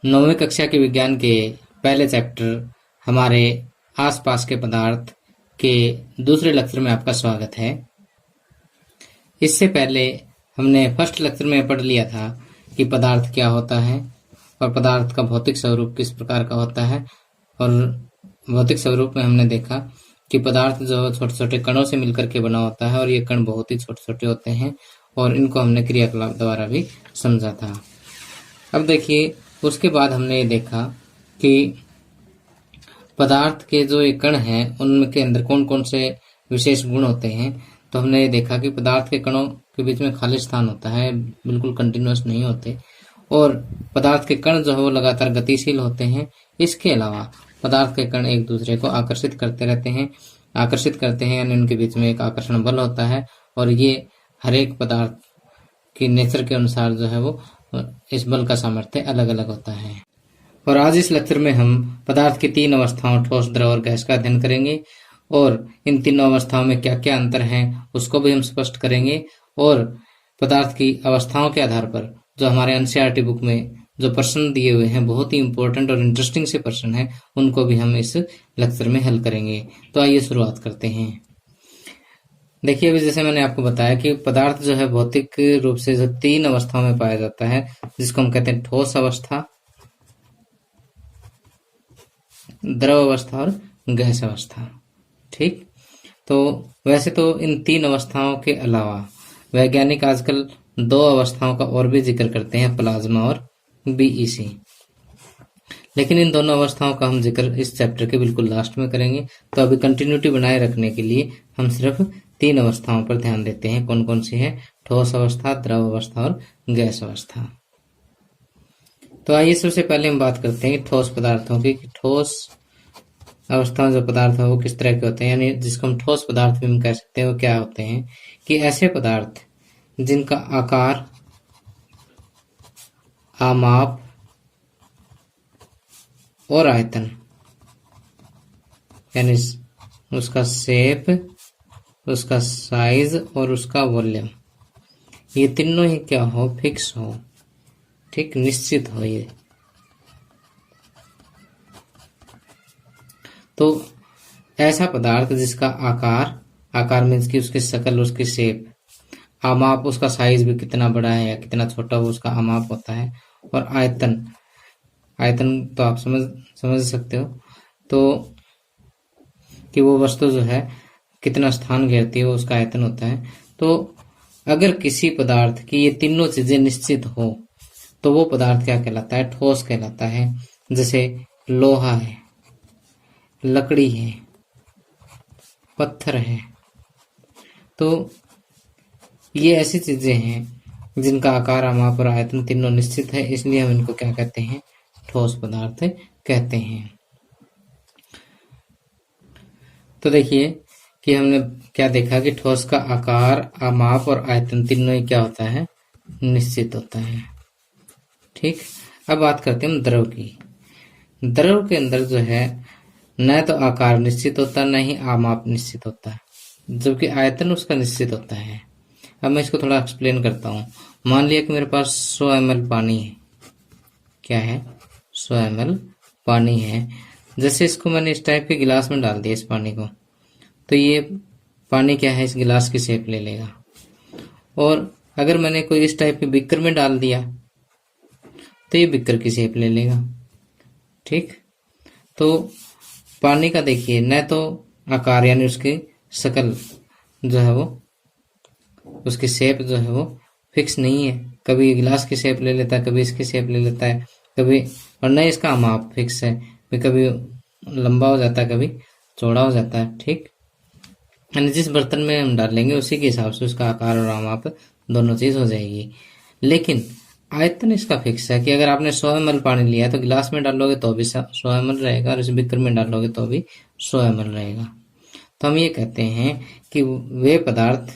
नौवीं कक्षा के विज्ञान के पहले चैप्टर हमारे आसपास के पदार्थ के दूसरे लेक्चर में आपका स्वागत है। इससे पहले हमने फर्स्ट लेक्चर में पढ़ लिया था कि पदार्थ क्या होता है और पदार्थ का भौतिक स्वरूप किस प्रकार का होता है। और भौतिक स्वरूप में हमने देखा कि पदार्थ जो छोटे छोटे कणों से मिलकर के बना होता है और ये कण बहुत ही छोटे छोटे होते हैं और इनको हमने क्रियाकलाप द्वारा भी समझा था। अब देखिए, उसके बाद हमने ये देखा कि पदार्थ के जो ये कण हैं उनके अंदर कौन कौन से विशेष गुण होते हैं। तो हमने ये देखा कि पदार्थ के कणों के बीच में खाली स्थान होता है, बिल्कुल कंटिन्यूअस नहीं होते, और पदार्थ के कण जो है वो लगातार गतिशील होते हैं। इसके अलावा पदार्थ के कण एक दूसरे को आकर्षित करते रहते हैं, यानी उनके बीच में एक आकर्षण बल होता है और ये हर एक पदार्थ की नेचर के अनुसार जो है वो इस बल का सामर्थ्य अलग अलग होता है। और आज इस लेक्चर में हम पदार्थ की तीन अवस्थाओं ठोस, द्रव और गैस का अध्ययन करेंगे और इन तीनों अवस्थाओं में क्या क्या अंतर हैं उसको भी हम स्पष्ट करेंगे। और पदार्थ की अवस्थाओं के आधार पर जो हमारे एनसीईआरटी बुक में जो प्रश्न दिए हुए हैं, बहुत ही इंपॉर्टेंट और इंटरेस्टिंग से प्रश्न हैं, उनको भी हम इस लेक्चर में हल करेंगे। तो आइए शुरुआत करते हैं। देखिए, अभी जैसे मैंने आपको बताया कि पदार्थ जो है भौतिक रूप से जो तीन अवस्थाओं में पाया जाता है, जिसको हम कहते हैं ठोस अवस्था, द्रव अवस्था और गैस अवस्था। ठीक, तो वैसे तो इन तीन अवस्थाओं के अलावा वैज्ञानिक आजकल दो अवस्थाओं का और भी जिक्र करते हैं, प्लाज्मा और बीईसी। लेकिन इन दोनों अवस्थाओं का हम जिक्र इस चैप्टर के बिल्कुल लास्ट में करेंगे। तो अभी कंटिन्यूटी बनाए रखने के लिए हम सिर्फ तीन अवस्थाओं पर ध्यान देते हैं। कौन कौन सी है? ठोस अवस्था, द्रव अवस्था और गैस अवस्था। तो आइए सबसे पहले हम बात करते हैं ठोस पदार्थों की। ठोस अवस्था जो पदार्थ है वो किस तरह के होते हैं, यानी जिसको हम ठोस पदार्थ भी हम कह सकते हैं। वो क्या होते हैं कि ऐसे पदार्थ जिनका आकार, आमाप और आयतन, यानी उसका शेप, उसका साइज और उसका वॉल्यूम, ये तीनों ही क्या हो? फिक्स हो, ठीक, निश्चित हो। ये तो ऐसा पदार्थ जिसका आकार मीन्स की उसकी शक्ल, उसकी शेप, आमाप, उसका साइज भी कितना बड़ा है या कितना छोटा, वो उसका आमाप होता है। और आयतन तो आप समझ सकते हो, तो कि वो वस्तु जो है कितना स्थान घेरती है, वो उसका आयतन होता है। तो अगर किसी पदार्थ की ये तीनों चीजें निश्चित हो तो वो पदार्थ क्या कहलाता है? ठोस कहलाता है। जैसे लोहा है, लकड़ी है, पत्थर है। तो ये ऐसी चीजें हैं जिनका आकार, आमाप और आयतन तीनों निश्चित है, इसलिए हम इनको क्या कहते हैं? ठोस पदार्थ कहते हैं। तो देखिए कि हमने क्या देखा कि ठोस का आकार, आमाप और आयतन तीनों ही क्या होता है? निश्चित होता है। ठीक, अब बात करते हैं हम द्रव की। द्रव के अंदर जो है न तो आकार निश्चित होता, न ही आमाप निश्चित होता, जबकि आयतन उसका निश्चित होता है। अब मैं इसको थोड़ा एक्सप्लेन करता हूँ। मान लिया कि मेरे पास 100 ml पानी है। क्या है? 100 ml पानी है। जैसे इसको मैंने इस टाइप के गिलास में डाल दिया, इस पानी को, तो ये पानी क्या है? इस गिलास की शेप ले लेगा। और अगर मैंने कोई इस टाइप के बिकर में डाल दिया तो ये बिकर की शेप ले लेगा। ठीक, तो पानी का देखिए न तो आकार यानी उसकी शक्ल जो है वो, उसकी शेप जो है वो फिक्स नहीं है। कभी गिलास की शेप ले लेता है, कभी इसकी शेप ले लेता है, कभी, और न इसका आमाप फिक्स है, कभी लंबा हो जाता है, कभी चौड़ा हो जाता है। ठीक, यानी जिस बर्तन में हम डालेंगे उसी के हिसाब से उसका आकार और आमाप दोनों चीज हो जाएगी। लेकिन आयतन इसका फिक्स है कि अगर आपने 100 ml पानी लिया है तो गिलास में डालोगे तो भी 100 ml रहेगा और इस बिकर में डालोगे तो भी 100 ml रहेगा। तो हम ये कहते हैं कि वे पदार्थ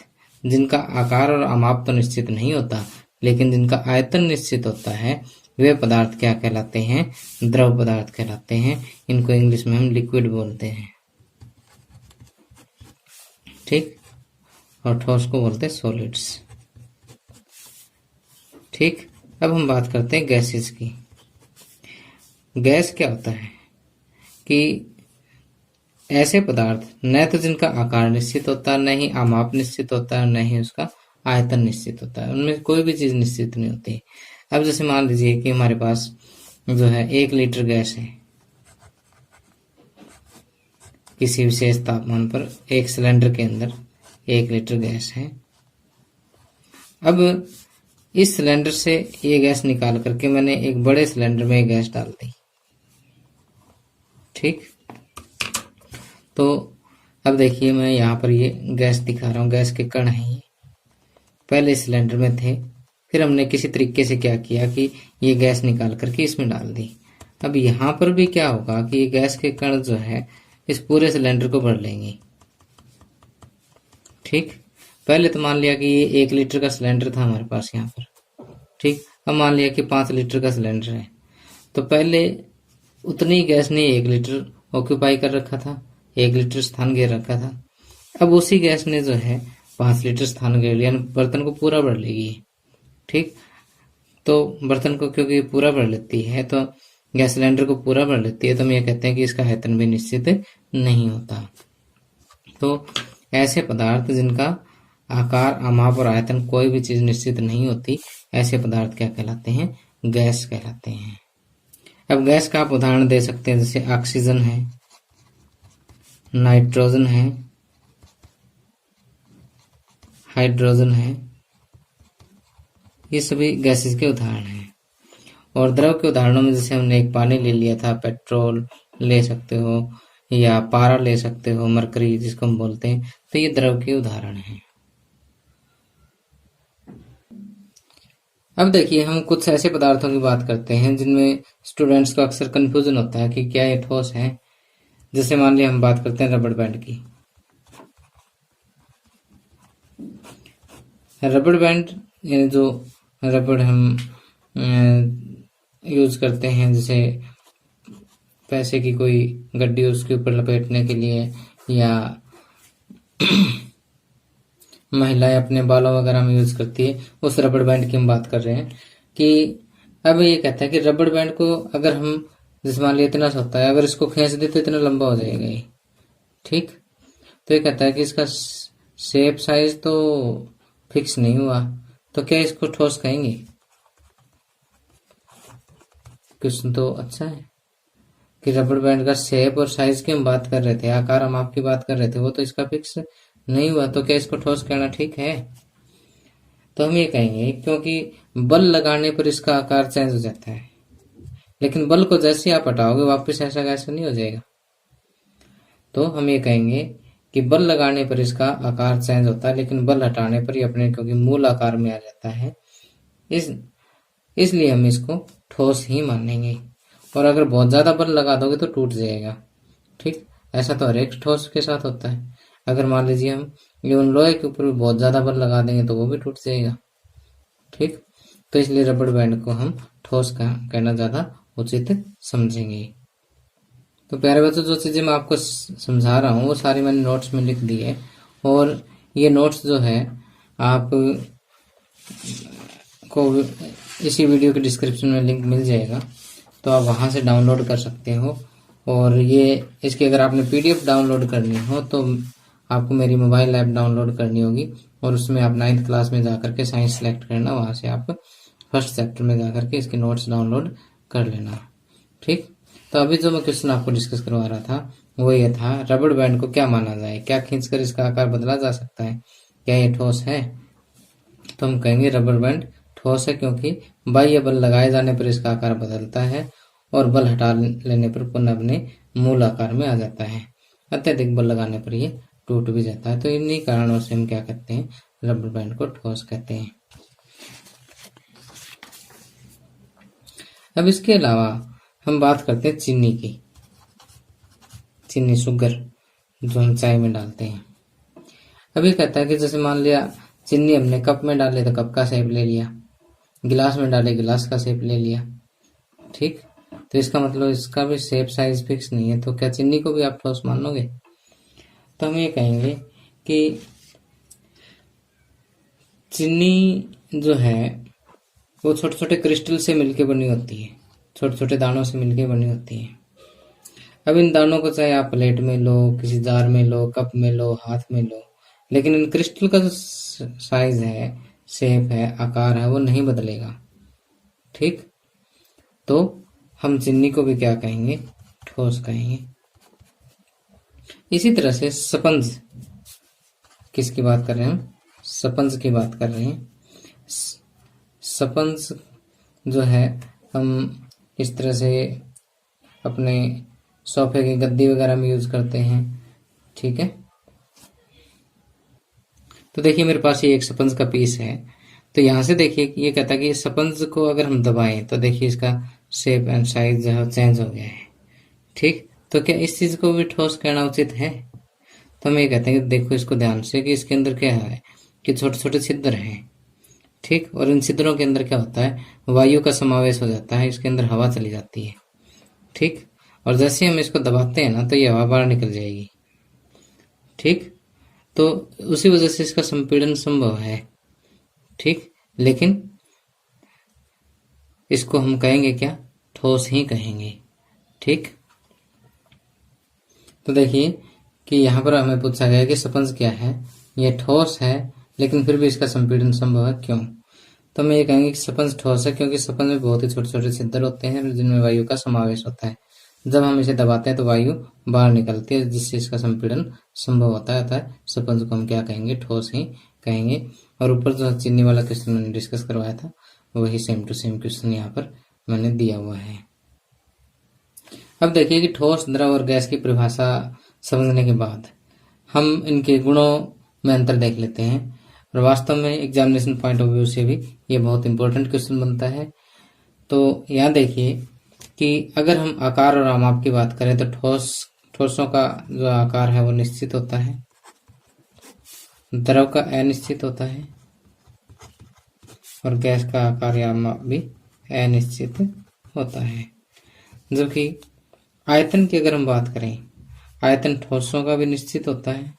जिनका आकार और आमाप तो निश्चित नहीं होता लेकिन जिनका आयतन निश्चित होता है, वे पदार्थ क्या कहलाते हैं? द्रव पदार्थ कहलाते हैं। इनको इंग्लिश में हम लिक्विड बोलते हैं। ठीक, और ठोस को बोलते हैं सॉलिड्स। ठीक, अब हम बात करते हैं गैसेस की। गैस क्या होता है कि ऐसे पदार्थ न तो जिनका आकार निश्चित होता, न ही आमाप निश्चित होता, न ही उसका आयतन निश्चित होता है, उनमें कोई भी चीज निश्चित नहीं होती। अब जैसे मान लीजिए कि हमारे पास जो है 1 लीटर गैस है, किसी विशेष तापमान पर एक सिलेंडर के अंदर 1 लीटर गैस है। अब इस सिलेंडर से ये गैस निकाल करके मैंने एक बड़े सिलेंडर में गैस डाल दी, ठीक। तो अब देखिए मैं यहाँ पर ये गैस दिखा रहा हूँ, गैस के कण हैं ये, पहले सिलेंडर में थे, फिर हमने किसी तरीके से क्या किया कि ये गैस निकाल करके इसमें डाल दी। अब यहाँ पर भी क्या होगा कि ये गैस के कण जो है इस पूरे सिलेंडर को भर लेंगे, ठीक। पहले तो मान लिया कि ये 1 लीटर का सिलेंडर था हमारे पास यहाँ पर, ठीक। अब मान लिया कि 5 लीटर का सिलेंडर है, तो पहले उतनी गैस ने 1 लीटर ऑक्यूपाई कर रखा था, 1 लीटर स्थान घेर रखा था। अब उसी गैस ने जो है 5 लीटर स्थान घेर लिया, बर्तन को पूरा भर लेगी, ठीक। तो बर्तन को क्योंकि पूरा भर लेती है, तो गैस सिलेंडर को पूरा भर लेती है, तो हम ये कहते हैं कि इसका आयतन भी निश्चित नहीं होता। तो ऐसे पदार्थ जिनका आकार, आमाप और आयतन कोई भी चीज निश्चित नहीं होती, ऐसे पदार्थ क्या कहलाते हैं? गैस कहलाते हैं। अब गैस का आप उदाहरण दे सकते हैं, जैसे ऑक्सीजन है, नाइट्रोजन है, हाइड्रोजन है, ये सभी गैसेस के उदाहरण हैं। और द्रव के उदाहरणों में जैसे हमने एक पानी ले लिया था, पेट्रोल ले सकते हो या पारा ले सकते हो, मरकरी जिसको हम बोलते हैं, तो ये द्रव के उदाहरण हैं। अब देखिए हम कुछ ऐसे पदार्थों की बात करते हैं जिनमें स्टूडेंट्स को अक्सर कंफ्यूजन होता है कि क्या ये ठोस है। जैसे मान लिया हम बात करते हैं रबड़ बैंड की। रबड़ बैंड यानी जो रबड़ हम यूज करते हैं, जैसे पैसे की कोई गड्डी उसके ऊपर लपेटने के लिए, या महिलाएं अपने बालों वगैरह में यूज करती है, उस रबड़ बैंड की हम बात कर रहे हैं। कि अब ये कहता है कि रबड़ बैंड को अगर हम, जैसे मान लिया इतना सा होता है, अगर इसको खींच दे तो इतना लंबा हो जाएगा ये, ठीक। तो ये कहता है कि इसका शेप साइज तो फिक्स नहीं हुआ, तो क्या इसको ठोस कहेंगे? क्वेश्चन तो अच्छा है कि रबड़ बैंड का शेप और साइज की हम बात कर रहे थे, आकार हम आपकी बात कर रहे थे, वो तो इसका फिक्स नहीं हुआ, तो क्या इसको ठोस कहना ठीक है? तो हम ये कहेंगे क्योंकि बल लगाने पर इसका आकार चेंज हो जाता है, लेकिन बल को जैसे आप हटाओगे वापस ऐसा कैसा नहीं हो जाएगा। तो हम ये कहेंगे कि बल लगाने पर इसका आकार चेंज होता है, लेकिन बल हटाने पर ही अपने क्योंकि मूल आकार में आ जाता है, इसलिए हम इसको ठोस ही मानेंगे। और अगर बहुत ज्यादा बल लगा दोगे तो टूट जाएगा, ठीक। ऐसा तो हर एक ठोस के साथ होता है। अगर मान लीजिए हम इवन लोहे के ऊपर भी बहुत ज्यादा बल लगा देंगे तो वो भी टूट जाएगा, ठीक। तो इसलिए रबड़ बैंड को हम ठोस कहना ज्यादा उचित समझेंगे। तो प्यारे बच्चों, जो चीजें मैं आपको समझा रहा हूँ वो सारी मैंने नोट्स में लिख दी है, और ये नोट्स जो है आप को इसी वीडियो के डिस्क्रिप्शन में लिंक मिल जाएगा, तो आप वहां से डाउनलोड कर सकते हो। और ये इसकी अगर आपने पीडीएफ डाउनलोड करनी हो तो आपको मेरी मोबाइल ऐप डाउनलोड करनी होगी, और उसमें आप 9th क्लास में जाकर के साइंस सेलेक्ट करना, वहां से आप फर्स्ट चैप्टर में जाकर के इसके नोट्स डाउनलोड कर लेना, ठीक। तो अभी जो मैं क्वेश्चन आपको डिस्कस करवा रहा था वो ये था, रबड़ बैंड को क्या माना जाए, क्या खींचकर इसका आकार बदला जा सकता है, क्या ये ठोस है? तो हम कहेंगे रबड़ बैंड ठोस है, क्योंकि बाह्य बल लगाए जाने पर इसका आकार बदलता है और बल हटा लेने पर पुनः अपने मूल आकार में आ जाता है। अत्यधिक बल लगाने पर ये टूट भी जाता है। तो इन्हीं कारणों से हम क्या कहते हैं, रबड़ बैंड को ठोस कहते हैं। अब इसके अलावा हम बात करते हैं चीनी की। चीनी, शुगर, जो हम चाय में डालते हैं। अभी कहता है कि जैसे मान लिया चीनी हमने कप में डाले तो कप का शेप ले लिया, गिलास में डाले गिलास का शेप ले लिया, ठीक। तो इसका मतलब इसका भी शेप साइज फिक्स नहीं है, तो क्या चीनी को भी आप ठोस मान लोगे? तो हम ये कहेंगे कि चीनी जो है वो छोटे छोटे क्रिस्टल से मिलकर बनी होती है, छोटे छोटे दानों से मिलकर बनी होती है। अब इन दानों को चाहे आप प्लेट में लो, किसी जार में लो, कप में लो, हाथ में लो, लेकिन इन क्रिस्टल का जो साइज है, शेप है, आकार है, वो नहीं बदलेगा। ठीक, तो हम चीनी को भी क्या कहेंगे? ठोस कहेंगे। इसी तरह से स्पंज, किसकी बात कर रहे हैं हम? स्पंज की बात कर रहे हैं। स्पंज जो है हम इस तरह से अपने सोफे की गद्दी वगैरह में यूज करते हैं। ठीक है, तो देखिए मेरे पास ये एक स्पंज का पीस है। तो यहां से देखिए ये कहता है कि स्पंज को अगर हम दबाएं तो देखिए इसका शेप एंड साइज जो है चेंज हो गया है। ठीक, तो क्या इस चीज को भी ठोस कहना उचित है? तो हम ये कहते हैं कि देखो इसको ध्यान से कि इसके अंदर क्या है कि छोटे छोटे छिद्र हैं। ठीक, और इन छिद्रों के अंदर क्या होता है? वायु का समावेश हो जाता है, इसके अंदर हवा चली जाती है। ठीक, और जैसे हम इसको दबाते हैं ना तो ये हवा बाहर निकल जाएगी। ठीक, तो उसी वजह से इसका संपीड़न संभव है। ठीक, लेकिन इसको हम कहेंगे क्या? ठोस ही कहेंगे। ठीक, तो देखिए कि यहाँ पर हमें पूछा गया कि स्पंज क्या है? ये ठोस है लेकिन फिर भी इसका संपीड़न संभव है, क्यों? तो हम ये कहेंगे कि स्पंज ठोस है क्योंकि स्पंज में बहुत ही छोटे छोटे छिद्र होते हैं जिनमें वायु का समावेश होता है। जब हम इसे दबाते हैं तो वायु बाहर निकलती है जिससे इसका संपीड़न संभव होता है। अतः स्पंज को हम क्या कहेंगे? ठोस ही कहेंगे। और ऊपर जो चीनी वाला क्वेश्चन मैंने डिस्कस करवाया था वही सेम टू सेम क्वेश्चन यहाँ पर मैंने दिया हुआ है। अब देखिए कि ठोस, द्रव और गैस की परिभाषा समझने के बाद हम इनके गुणों में अंतर देख लेते हैं। और वास्तव में एग्जामिनेशन पॉइंट ऑफ व्यू से भी ये बहुत इंपॉर्टेंट क्वेश्चन बनता है। तो यहाँ देखिए कि अगर हम आकार और आमाप की बात करें तो ठोसों का जो आकार है वो निश्चित होता है, द्रव का अनिश्चित होता है और गैस का आकार या आमाप भी अनिश्चित होता है। जबकि आयतन की अगर हम बात करें, आयतन ठोसों का भी निश्चित होता है,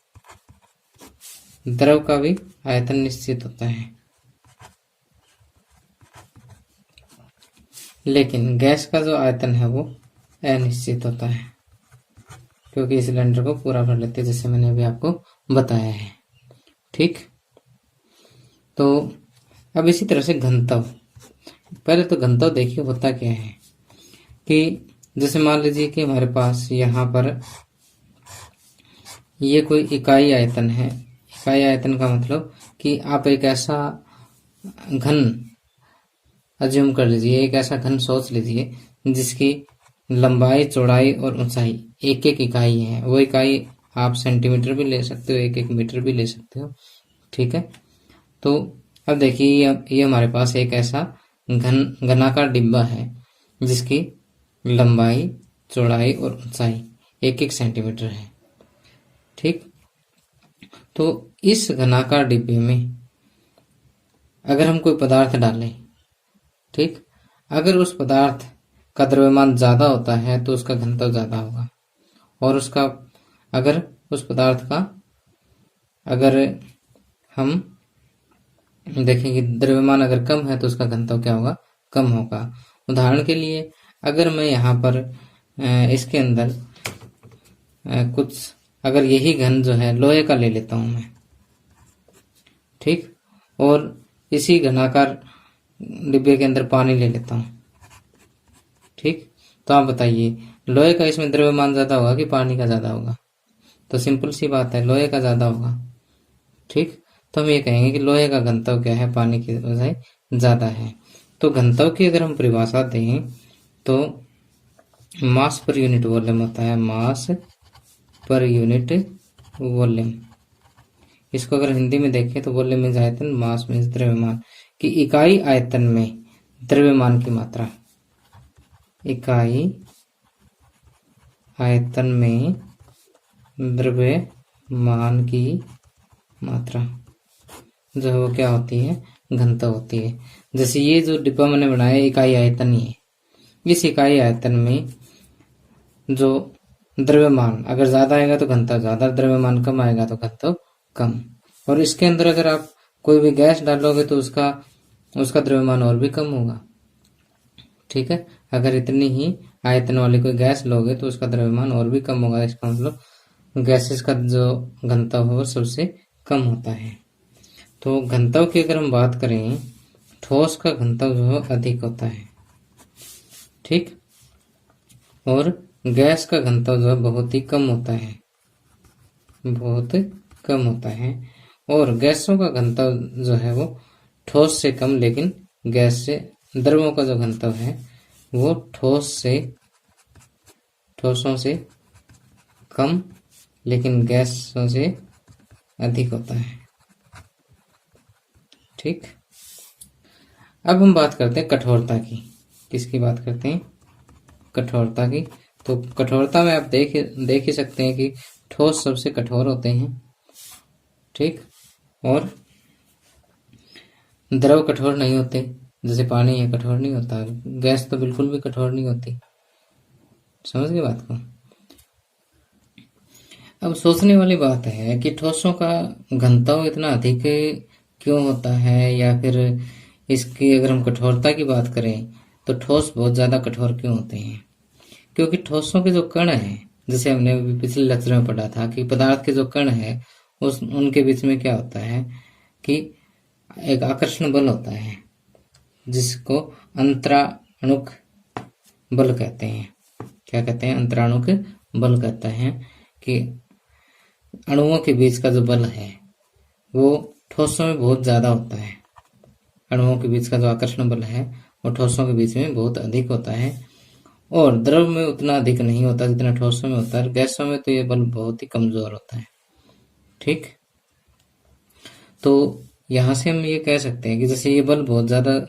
द्रव का भी आयतन निश्चित होता है, लेकिन गैस का जो आयतन है वो अनिश्चित होता है क्योंकि इस सिलेंडर को पूरा भर लेते हैं जैसे मैंने अभी आपको बताया है। ठीक, तो अब इसी तरह से घनत्व, पहले तो घनत्व देखिए होता क्या है कि जैसे मान लीजिए कि हमारे पास यहाँ पर ये कोई इकाई आयतन है। इकाई आयतन का मतलब कि आप एक ऐसा घन अज्यूम कर लीजिए, एक ऐसा घन सोच लीजिए जिसकी लंबाई, चौड़ाई और ऊंचाई एक एक इकाई है। वो इकाई आप सेंटीमीटर भी ले सकते हो, एक एक मीटर भी ले सकते हो। ठीक है, तो अब देखिए ये हमारे पास एक ऐसा घनाकार डिब्बा है जिसकी लंबाई, चौड़ाई और ऊंचाई एक एक सेंटीमीटर है। ठीक, तो इस घनाकार डिब्बे में अगर हम कोई पदार्थ डालें, ठीक, अगर उस पदार्थ का द्रव्यमान ज्यादा होता है तो उसका घनत्व ज्यादा होगा, और उसका अगर उस पदार्थ का अगर हम देखेंगे द्रव्यमान अगर कम है तो उसका घनत्व क्या होगा? कम होगा। उदाहरण के लिए अगर मैं यहाँ पर इसके अंदर कुछ अगर यही घन जो है लोहे का ले लेता हूं मैं, ठीक, और इसी घनाकार डिब्बे के अंदर पानी ले लेता हूं, ठीक, तो आप बताइए लोहे का इसमें द्रव्यमान ज्यादा होगा कि पानी का ज्यादा होगा? तो सिंपल सी बात है, लोहे का ज्यादा होगा। ठीक, तो हम ये कहेंगे कि लोहे का घनत्व क्या है? पानी की बजाय ज्यादा है। तो घनत्व की अगर हम परिभाषा दें तो मास पर यूनिट वॉल्यूम होता है, मास पर यूनिट वॉल्यूम। इसको अगर हिंदी में देखें तो वॉल्यूम मीन्स आयतन, मास मीन्स द्रव्यमान, कि इकाई आयतन में द्रव्यमान की मात्रा, इकाई आयतन में द्रव्यमान की मात्रा जो है वो क्या होती है? घनत्व होती है। जैसे ये जो डिब्बा मैंने बनाया इकाई आयतन ही है, इस इकाई आयतन में जो द्रव्यमान अगर ज्यादा आएगा तो घनत्व ज्यादा, द्रव्यमान कम आएगा तो घनत्व कम। और इसके अंदर अगर आप कोई भी गैस डालोगे तो उसका द्रव्यमान और भी कम होगा। ठीक है। अगर इतनी ही आयतन वाली कोई गैस लोगे तो उसका द्रव्यमान और भी कम होगा। इसका मतलब गैसेस का जो घनत्व है वो सबसे कम होता है। तो घनत्व की अगर हम बात करें, ठोस का घनत्व जो है अधिक होता है, ठीक, और गैस का घनत्व जो है बहुत ही कम होता है, बहुत कम होता है। और गैसों का घनत्व जो है वो ठोस से कम, लेकिन गैस से, द्रवों का जो घनत्व है वो ठोसों से कम, लेकिन गैसों से अधिक होता है, ठीक। अब हम बात करते हैं कठोरता की। किसकी बात करते हैं? कठोरता की। तो कठोरता में आप देख ही सकते हैं कि ठोस सबसे कठोर होते हैं, ठीक, और द्रव कठोर नहीं होते। जैसे पानी है, कठोर नहीं होता। गैस तो बिल्कुल भी कठोर नहीं होती। समझ गए बात को? अब सोचने वाली बात है कि ठोसों का घनत्व इतना अधिक क्यों होता है, या फिर इसकी अगर हम कठोरता की बात करें तो ठोस बहुत ज्यादा कठोर क्यों होते हैं? क्योंकि ठोसों के जो कण हैं, जैसे हमने पिछले लेक्चर में पढ़ा था कि पदार्थ के जो कण है उनके बीच में क्या होता है कि एक आकर्षण बल होता है, जिसको अंतराणुक बल कहते हैं। क्या कहते हैं? अंतराणुक बल कहते हैं कि अणुओं के बीच का जो बल है वो ठोसों में बहुत ज्यादा होता है। अणुओं के बीच का जो आकर्षण बल है वो ठोसों के बीच में बहुत अधिक होता है, और द्रव में उतना अधिक नहीं होता जितना ठोसों में होता है। गैसों में तो ये बल बहुत ही कमजोर होता है, ठीक। तो यहां से हम ये कह सकते हैं कि जैसे ये बल बहुत ज्यादा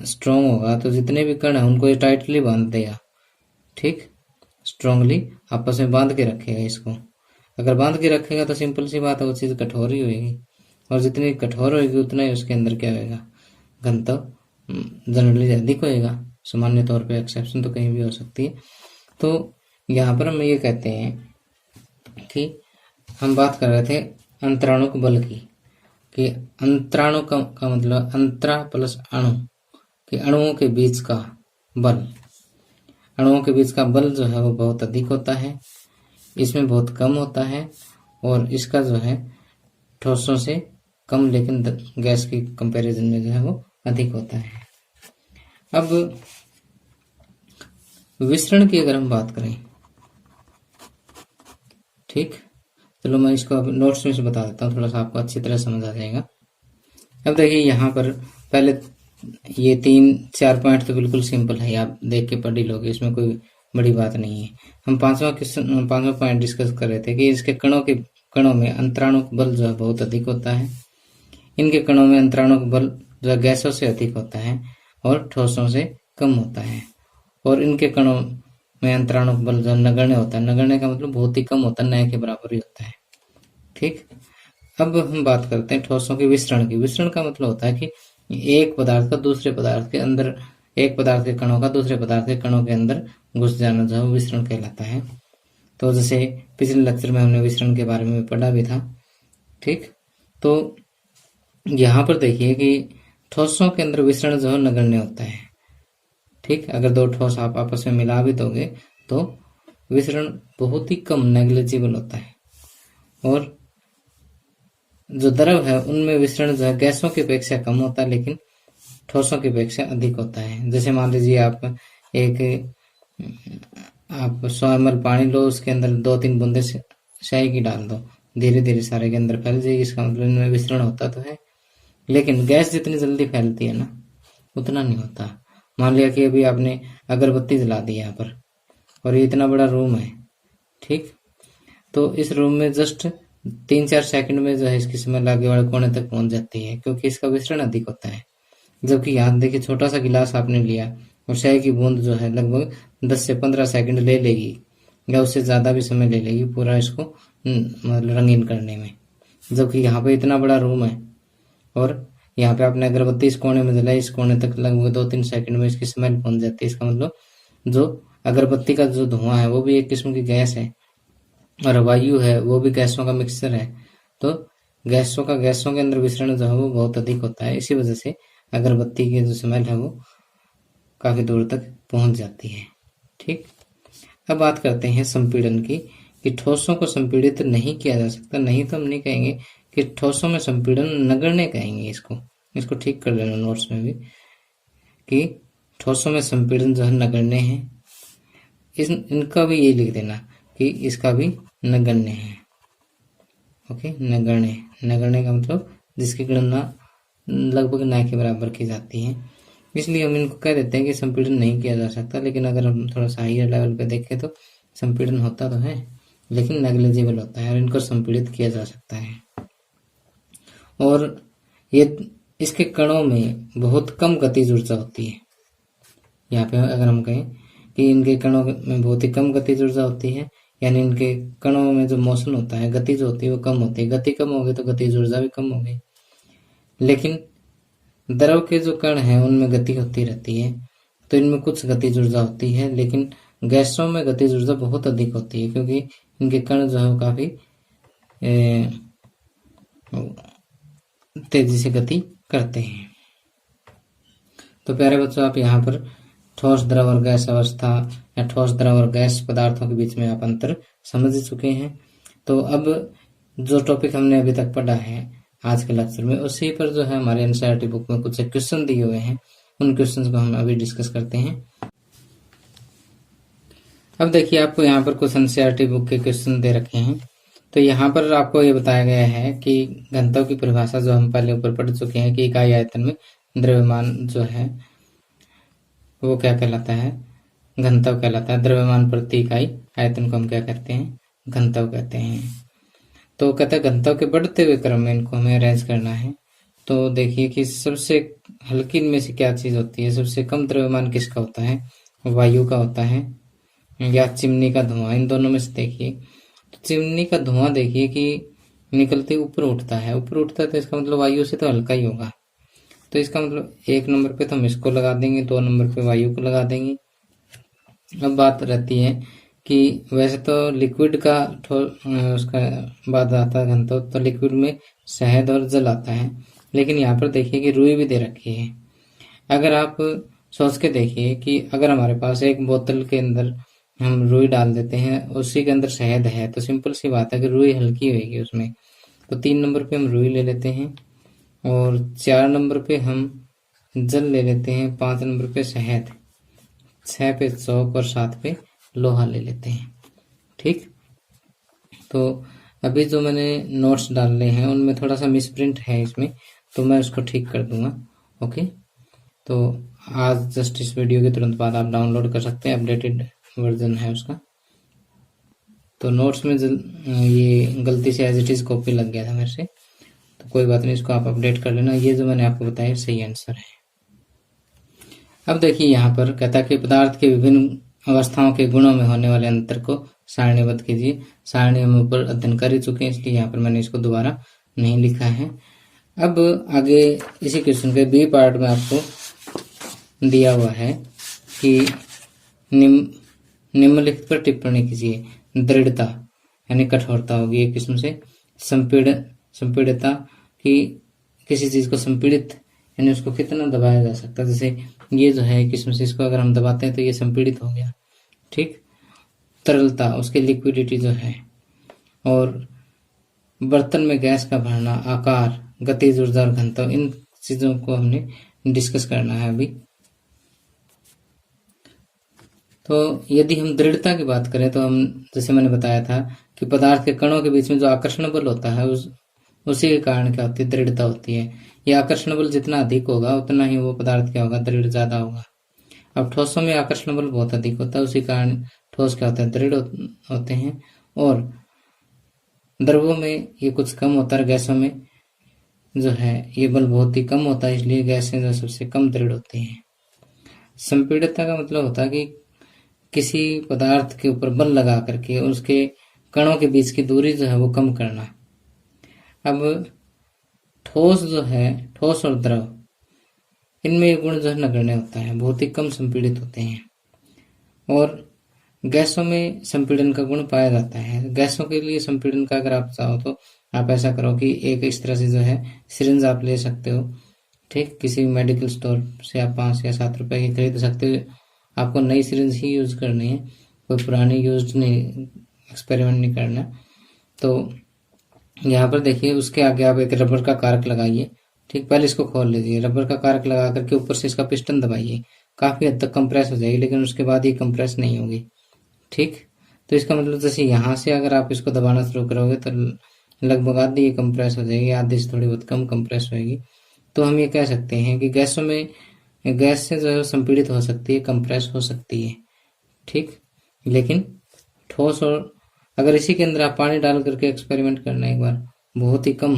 स्ट्रोंग होगा तो जितने भी कण हैं उनको ये टाइटली बांध देगा, ठीक, स्ट्रांगली आपस में बांध के रखेगा इसको। अगर बांध के रखेगा तो सिंपल सी बात है, वो चीज कठोर ही होगी, और जितनी कठोर होगी उतना ही उसके अंदर क्या होगा, घनत्व जनरली अधिक होएगा। सामान्य तौर पे, एक्सेप्शन तो कहीं भी हो सकती है। तो यहाँ पर हम ये कहते हैं कि हम बात कर रहे थे अंतराणुक बल की, कि अंतराणु का मतलब अंतरा प्लस अणु, कि अणुओं के बीच का बल, अणुओं के बीच का बल जो है वो बहुत अधिक होता है, इसमें बहुत कम होता है, और इसका जो है ठोसों से कम, लेकिन गैस की कंपैरिजन में जो है वो अधिक होता है। अब विसरण की अगर हम बात करें, ठीक, चलो मैं इसको अब नोट्स में से बता देता हूँ, थोड़ा सा आपको अच्छी तरह समझ आ जाएगा। अब देखिए यहाँ पर पहले ये 3-4 पॉइंट तो बिल्कुल सिंपल है, आप देख के पढ़ ही लोगे, इसमें कोई बड़ी बात नहीं है। हम पांचवा पॉइंट डिस्कस कर रहे थे कि इसके कणों में अंतराणुक बल जो है बहुत अधिक होता है। इनके कणों में अंतराणुक बल जो है गैसों से अधिक होता है और ठोसों से कम होता है, और इनके कणों में अंतराणुक बल जो नगण्य होता है। नगण्य का मतलब बहुत ही कम होता है, न के बराबर ही होता है, ठीक। अब हम बात करते हैं ठोसों के विसरण की। विसरण का मतलब होता है कि एक पदार्थ का दूसरे पदार्थ के अंदर, एक पदार्थ के कणों का दूसरे पदार्थ के कणों के अंदर घुस जाना जो है विसरण कहलाता है। तो जैसे पिछले लेक्चर में हमने विसरण के बारे में पढ़ा भी था, ठीक। तो यहाँ पर देखिए कि ठोसों के अंदर विसरण जो है नगण्य होता है, ठीक। अगर दो ठोस आप आपस में मिला भी दोगे तो विसरण बहुत ही कम, नेग्लिजिबल होता है, और जो द्रव है उनमें विसरण जो है गैसों की अपेक्षा कम होता है, लेकिन ठोसों की अपेक्षा अधिक होता है। जैसे मान लीजिए आप 100 ml पानी लो, उसके अंदर 2-3 बूंदे शाही की डाल दो, धीरे धीरे सारे के अंदर फैल जाएगी। इसका मतलब इनमें विसरण होता तो है, लेकिन गैस जितनी जल्दी फैलती है ना उतना नहीं होता। मान लिया कि अभी आपने अगरबत्ती जला दी यहाँ पर, और ये इतना बड़ा रूम है, ठीक। तो इस रूम में जस्ट 3-4 सेकंड में जो है इसकी स्मेल आगे वाले कोने तक पहुंच जाती है, क्योंकि इसका विसरण अधिक होता है। जबकि यहाँ देखिए छोटा सा गिलास आपने लिया और चाय की बूंद जो है लगभग 10 से 15 सेकंड ले लेगी, या उससे ज्यादा भी समय ले लेगी पूरा इसको मतलब रंगीन करने में। जबकि यहाँ पे इतना बड़ा रूम है, और यहाँ पे आपने अगरबत्ती इस कोने में जलाई, इस कोने तक लगभग 2-3 सेकंड में इसकी स्मेल पहुंच जाती है। इसका मतलब जो अगरबत्ती का जो धुआं है वो भी एक किस्म की गैस है, और वायु है वो भी गैसों का मिक्सचर है। तो गैसों के अंदर विसरण जो है वो बहुत अधिक होता है। इसी वजह से अगरबत्ती की जो स्मेल है वो काफी दूर तक पहुंच जाती है। ठीक, अब बात करते हैं संपीड़न की, कि ठोसों को संपीड़ित नहीं किया जा सकता। नहीं तो हम नहीं कहेंगे कि ठोसों में संपीड़न, नगण्य कहेंगे इसको ठीक कर लेना नोट्स में भी, कि ठोसों में संपीड़न जो है नगण्य है। इनका भी ये लिख देना कि इसका भी नगण्य है। ओके, नगण्य का मतलब जिसकी गणना लगभग न के बराबर की जाती है। इसलिए हम इनको कह देते हैं कि संपीड़न नहीं किया जा सकता। लेकिन अगर हम थोड़ा सा हायर लेवल पे देखें तो संपीड़न होता तो है, लेकिन नेग्लिजिबल होता है और इनको संपीड़ित किया जा सकता है। और ये इसके कणों में बहुत कम गतिज ऊर्जा होती है। यहाँ पे अगर हम कहें कि इनके कणों में बहुत ही कम गतिज ऊर्जा होती है, यानी इनके कणों में जो मोशन होता है, गति जो होती है वो कम होती है। गति कम होगी तो गतिज ऊर्जा भी कम होगी। लेकिन द्रव के जो कण हैं उनमें गति होती रहती है, तो इनमें कुछ गतिज ऊर्जा होती है। लेकिन गैसों में गतिज ऊर्जा बहुत अधिक होती है, क्योंकि इनके कण जो है वो काफी तेजी से गति करते हैं। तो प्यारे बच्चों, आप यहाँ पर ठोस, द्रव और गैस अवस्था या ठोस, द्रव और गैस पदार्थों के बीच में आप अंतर समझ चुके हैं। तो अब जो टॉपिक हमने अभी तक पढ़ा है आज के लेक्चर में, उसी पर जो है हमारे एनसीईआरटी बुक में कुछ क्वेश्चन दिए हुए हैं, उन क्वेश्चंस को हम अभी डिस्कस करते हैं। अब देखिए, आपको यहाँ पर कुछ एनसीईआरटी बुक के क्वेश्चन दे रखे हैं। तो यहाँ पर आपको ये बताया गया है कि घनत्व की परिभाषा जो हम पहले ऊपर पढ़ चुके हैं कि इकाई आयतन में द्रव्यमान जो है वो क्या कहलाता है, घनत्व कहलाता है। द्रव्यमान प्रति इकाई आयतन को हम क्या कहते हैं, घनत्व कहते हैं। तो कहते हैं घनत्व के बढ़ते हुए क्रम में इनको हमें अरेंज करना है। तो देखिए कि सबसे हल्की इनमें से क्या चीज होती है, सबसे कम द्रव्यमान किसका होता है, वायु का होता है या चिमनी का धुआं। इन दोनों में से देखिए, तो चिमनी का धुआं देखिए कि निकलते ऊपर उठता है, ऊपर उठता है तो इसका मतलब वायु से तो हल्का ही होगा। तो इसका मतलब 1 नंबर पे तो हम इसको लगा देंगे, 2 नंबर पे वायु को लगा देंगे। अब बात रहती है कि वैसे तो लिक्विड का उसका बात आता है घनत्व, तो लिक्विड में शहद और जल आता है। लेकिन यहाँ पर देखिए कि रुई भी दे रखी है। अगर आप सोच के देखिए कि अगर हमारे पास एक बोतल के अंदर हम रुई डाल देते हैं, उसी के अंदर शहद है, तो सिंपल सी बात है कि रुई हल्की होगी उसमें। तो 3 नंबर पे हम रुई ले लेते हैं, और 4 नंबर पे हम जल ले लेते हैं, 5 नंबर पे शहद, 6 पे चौक और 7 पे लोहा ले लेते हैं। ठीक, तो अभी जो मैंने नोट्स डाले हैं उनमें थोड़ा सा मिसप्रिंट है इसमें, तो मैं उसको ठीक कर दूंगा। ओके, तो आज जस्ट इस वीडियो के तुरंत बाद आप डाउनलोड कर सकते हैं, अपडेटेड वर्जन है उसका। तो नोट्स में ये गलती से एज इट इज कॉपी लग गया था मेरे से, तो कोई बात नहीं, इसको आप अपडेट कर लेना। ये जो मैंने आपको बताया सही आंसर है। अब देखिए, यहाँ पर कहता है कि पदार्थ के विभिन्न अवस्थाओं के गुणों में होने वाले अंतर को सारणीबद्ध कीजिए। सारणी हम ऊपर अध्ययन कर ही चुके हैं, इसलिए यहाँ पर मैंने इसको दोबारा नहीं लिखा है। अब आगे इसी क्वेश्चन के बी पार्ट में आपको दिया हुआ है कि निम्नलिखित पर टिप्पणी कीजिए। दृढ़ता यानी कठोरता होगी एक किस्म से, संपीड़ितता कि किसी चीज को संपीड़ित यानी उसको कितना दबाया जा सकता है। जैसे ये जो है किस्म से, इसको अगर हम दबाते हैं तो ये संपीड़ित हो गया। ठीक, तरलता उसकी लिक्विडिटी जो है, और बर्तन में गैस का भरना, आकार, गतिज ऊर्जा और घनत्व, इन चीजों को हमने डिस्कस करना है अभी। तो यदि हम दृढ़ता की बात करें तो हम, जैसे मैंने बताया था कि पदार्थ के कणों के बीच में जो आकर्षण बल होता है उसी के कारण क्या होती है, दृढ़ता होती है। यह आकर्षण बल जितना अधिक होगा उतना ही वो पदार्थ क्या होगा, दृढ़ ज्यादा होगा। अब ठोसों में आकर्षण बल बहुत अधिक होता है, उसी कारण ठोस क्या होता है, दृढ़ होते हैं। और द्रवों में ये कुछ कम होता है, गैसों में जो है ये बल बहुत ही कम होता है, इसलिए गैसें जो सबसे कम दृढ़ होती हैं। संपीड़ितता का मतलब होता है कि किसी पदार्थ के ऊपर बल लगा करके उसके कणों के बीच की दूरी जो है वो कम करना। अब ठोस जो है, ठोस और द्रव, इनमें ये गुण जो है नगण्य होता है, बहुत ही कम संपीड़ित होते हैं। और गैसों में संपीड़न का गुण पाया जाता है। गैसों के लिए संपीड़न का अगर आप चाहो तो आप ऐसा करो कि एक इस तरह से जो है सिरिंज आप ले सकते हो, ठीक, किसी भी मेडिकल स्टोर से आप 5 या 7 रुपए की खरीद सकते हो। आपको नई सिरिंज ही यूज करनी है, कोई पुरानी यूज नहीं, एक्सपेरिमेंट नहीं करना। तो यहाँ पर देखिए, उसके आगे आप एक रबर का कारक लगाइए। ठीक, पहले इसको खोल लीजिए, रबर का कारक लगा करके ऊपर से इसका पिस्टन दबाइए। काफी हद तक कंप्रेस हो जाएगी, लेकिन उसके बाद ये कंप्रेस नहीं होगी। ठीक, तो इसका मतलब जैसे यहाँ से अगर आप इसको दबाना शुरू करोगे तो लगभग आधी ये कंप्रेस हो जाएगी, आधी से थोड़ी बहुत कम कंप्रेस होगी। तो हम ये कह सकते हैं कि गैसों में, गैस से जो है संपीड़ित हो सकती है, कंप्रेस हो सकती है। ठीक, लेकिन ठोस, और अगर इसी के अंदर आप पानी डाल करके एक्सपेरिमेंट करना एक बार, बहुत ही कम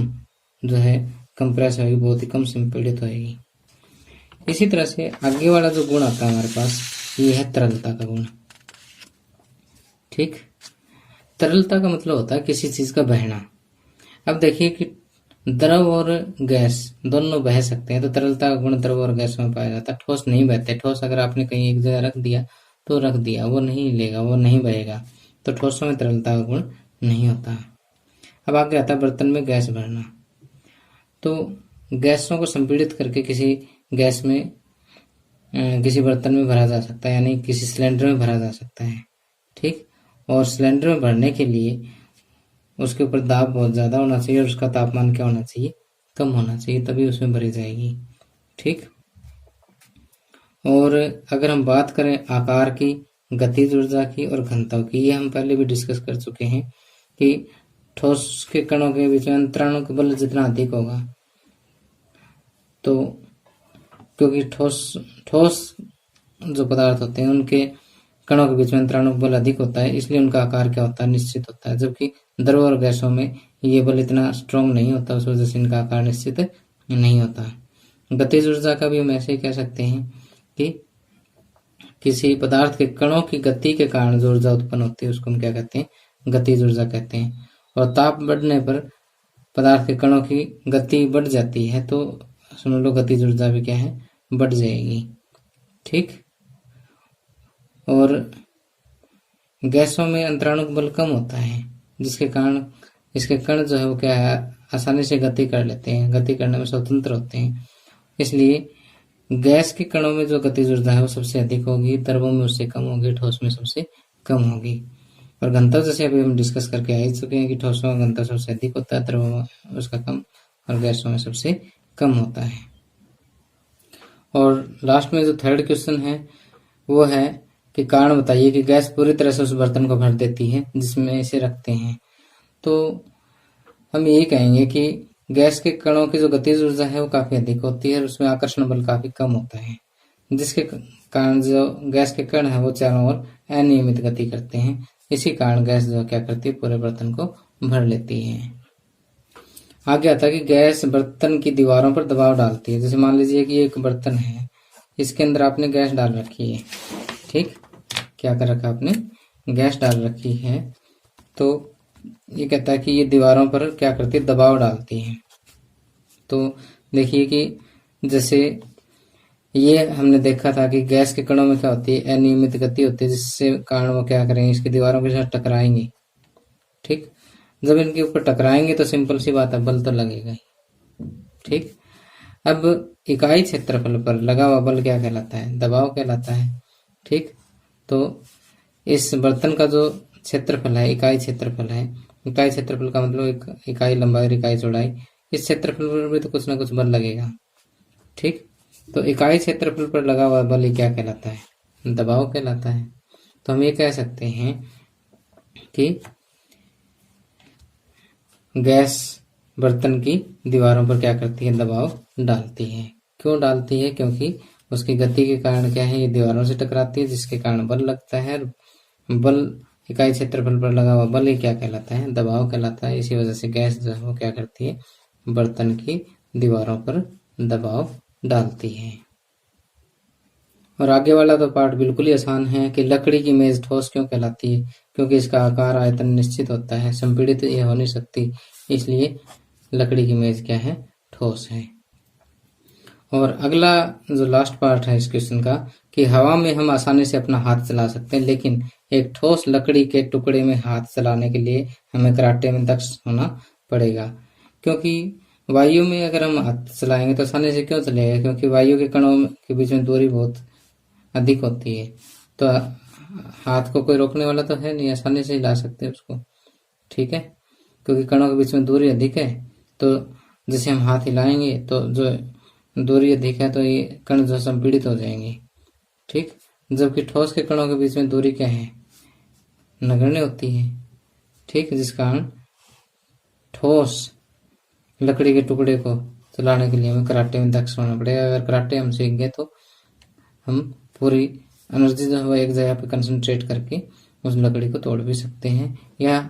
जो है कंप्रेस होगी, बहुत ही कम संपीड़ित होगी। इसी तरह से आगे वाला जो गुण आता है हमारे पास, ये है तरलता का गुण। ठीक, तरलता का मतलब होता है किसी चीज का बहना। अब देखिए कि द्रव और गैस दोनों बह सकते हैं, तो तरलता का गुण द्रव और गैस में पाया जाता है। ठोस नहीं बहते। ठोस अगर आपने कहीं एक जगह रख दिया तो रख दिया, वो नहीं लेगा, वो नहीं बहेगा। तो ठोसों में तरलता का गुण नहीं होता। अब आगे आता है बर्तन में गैस भरना। तो गैसों को संपीड़ित करके किसी गैस में किसी बर्तन में भरा जा सकता है, यानी किसी सिलेंडर में भरा जा सकता है। ठीक, और सिलेंडर में भरने के लिए उसके ऊपर दाब बहुत ज़्यादा होना चाहिए और उसका तापमान क्या होना चाहिए, कम होना चाहिए, तभी उसमें भरी जाएगी। ठीक, और अगर हम बात करें आकार की, गतिज ऊर्जा की और घनत्व की, ये हम पहले भी डिस्कस कर चुके हैं कि ठोस के कणों के बीच में अंतराणु का बल जितना अधिक होगा, तो क्योंकि ठोस जो पदार्थ होते हैं उनके कणों के बीच में अंतराणु बल अधिक होता है, इसलिए उनका आकार क्या होता है, निश्चित होता है। जबकि द्रव और गैसों में ये बल इतना स्ट्रॉन्ग नहीं होता, उस वजह से इनका आकार निश्चित नहीं होता। गतिज ऊर्जा का भी हम ऐसे ही कह सकते हैं कि किसी पदार्थ के कणों की गति के कारण जो ऊर्जा उत्पन्न होती है उसको हम क्या कहते हैं, गतिज ऊर्जा कहते हैं। और ताप बढ़ने पर पदार्थ के कणों की गति बढ़ जाती है, तो समझ लो गतिज ऊर्जा भी क्या है, बढ़ जाएगी। ठीक, और गैसों में अंतराणु बल कम होता है, जिसके कारण इसके कण जो है वो क्या है, आसानी से गति कर लेते हैं, गति करने में स्वतंत्र होते हैं। इसलिए गैस के कणों में जो गतिज ऊर्जा है वो सबसे अधिक होगी, द्रवों में उससे कम होगी, ठोस में सबसे कम होगी। और घनत्व जैसे अभी हम डिस्कस करके आ ही चुके हैं कि ठोसों में घनत्व सबसे अधिक होता है, द्रवों में उसका कम, और गैसों में सबसे कम होता है। और लास्ट में जो थर्ड क्वेश्चन है वो है कि कारण बताइए कि गैस पूरी तरह से उस बर्तन को भर देती है जिसमें इसे रखते हैं। तो हम यही कहेंगे कि गैस के कणों की जो गतिज ऊर्जा है वो काफी अधिक होती है और उसमें आकर्षण बल काफी कम होता है, जिसके कारण जो गैस के कण है वो चारों ओर अनियमित गति करते हैं। इसी कारण गैस जो क्या करती है, पूरे बर्तन को भर लेती है। आगे आता है कि गैस बर्तन की दीवारों पर दबाव डालती है। जैसे मान लीजिए कि एक बर्तन है, इसके अंदर आपने गैस डाल रखी है। ठीक, क्या कर रखा आपने, गैस डाल रखी है। तो ये कहता है कि ये दीवारों पर क्या करती है, दबाव डालती है। तो देखिए कि जैसे ये हमने देखा था कि गैस के कणों में क्या होती है, अनियमित गति होती है, जिससे कारण वो क्या करेंगे, इसकी दीवारों के साथ टकराएंगे। ठीक, जब इनके ऊपर टकराएंगे तो सिंपल सी बात है, बल तो लगेगा ही। ठीक, अब इकाई क्षेत्रफल पर लगा हुआ बल क्या कहलाता है, दबाव कहलाता है। ठीक, तो इस बर्तन का जो क्षेत्रफल है, इकाई क्षेत्रफल है, इकाई क्षेत्रफल का मतलब एक इकाई लंबाई और इकाई चौड़ाई, इस क्षेत्रफल पर भी तो कुछ ना कुछ बल लगेगा। ठीक, तो इकाई क्षेत्रफल पर लगा हुआ बल क्या कहलाता है, दबाव कहलाता है। तो हम ये कह सकते हैं कि गैस बर्तन की दीवारों पर क्या करती है, दबाव डालती है। क्यों डालती है, क्योंकि उसकी गति के कारण क्या है, ये दीवारों से टकराती है, जिसके कारण बल लगता है। बल इकाई क्षेत्रफल पर लगा हुआ बल ही क्या कहलाता है, दबाव कहलाता है। इसी वजह से गैस जो है वो क्या करती है, बर्तन की दीवारों पर दबाव डालती है। और आगे वाला तो पार्ट बिल्कुल ही आसान है कि लकड़ी की मेज ठोस क्यों कहलाती है, क्योंकि इसका आकार आयतन निश्चित होता है, संपीड़ित ये हो नहीं सकती, इसलिए लकड़ी की मेज क्या है, ठोस है। और अगला जो लास्ट पार्ट है इस क्वेश्चन का कि हवा में हम आसानी से अपना हाथ चला सकते हैं, लेकिन एक ठोस लकड़ी के टुकड़े में हाथ चलाने के लिए हमें कराटे में दक्ष होना पड़ेगा, क्योंकि वायु में अगर हम हाथ चलाएंगे तो आसानी से क्यों चलेगा, क्योंकि वायु के कणों के बीच में दूरी बहुत अधिक होती है। तो हाथ को कोई रोकने वाला तो है नहीं, आसानी से हिला सकते हैं उसको, ठीक है, क्योंकि कणों के बीच में दूरी अधिक है। तो जैसे हम हाथ हिलाएंगे तो जो दूरी अधिक है तो ये कण जो संपीड़ित हो जाएंगे, ठीक। जबकि ठोस के कणों के बीच में दूरी क्या है, नगण्य होती है, ठीक, जिस कारण ठोस लकड़ी के टुकड़े को चलाने के लिए हमें कराटे में दक्ष होना पड़ेगा। अगर कराटे हम सीख गए तो हम पूरी एनर्जी जो है एक जगह पे कंसंट्रेट करके उस लकड़ी को तोड़ भी सकते हैं, या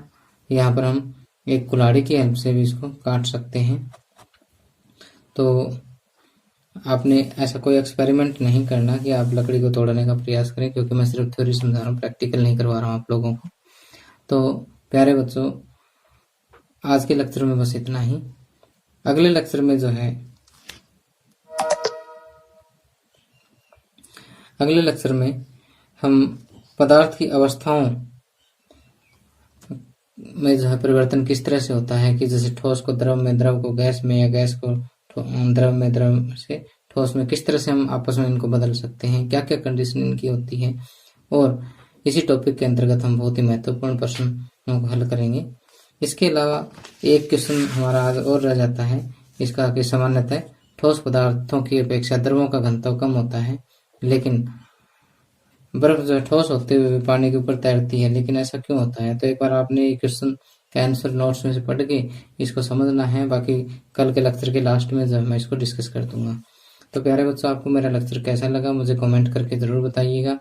यहाँ पर हम एक कुल्हाड़ी की हेल्प से भी इसको काट सकते हैं। तो आपने ऐसा कोई एक्सपेरिमेंट नहीं करना कि आप लकड़ी को तोड़ने का प्रयास करें, क्योंकि मैं सिर्फ थ्योरी समझा रहा हूँ, प्रैक्टिकल नहीं करवा रहा हूँ आप लोगों को। तो प्यारे बच्चों, आज के लेक्चर में बस इतना ही। अगले लेक्चर में जो है, अगले लेक्चर में हम पदार्थ की अवस्थाओं में जो है परिवर्तन किस तरह से होता है, कि जैसे ठोस को द्रव में, द्रव को गैस में, या गैस को द्रव में, द्रव से ठोस में, किस तरह से हम आपस में इनको बदल सकते हैं, क्या क्या कंडीशन इनकी होती है। और इसी टॉपिक के अंतर्गत हम बहुत ही महत्वपूर्ण प्रश्नों को हल करेंगे। इसके अलावा एक क्वेश्चन हमारा आज और रह जाता है, इसका कि सामान्यतः ठोस पदार्थों की अपेक्षा द्रवों का घनत्व कम होता है, लेकिन बर्फ जो ठोस होते हुए पानी के ऊपर तैरती है, लेकिन ऐसा क्यों होता है। तो एक बार आपने ये क्वेश्चन का आंसर नोट्स में से पढ़ के इसको समझना है, बाकी कल के लेक्चर के लास्ट में जब मैं इसको डिस्कस कर दूंगा। तो प्यारे बच्चों, आपको मेरा लेक्चर कैसा लगा मुझे कमेंट करके जरूर बताइएगा।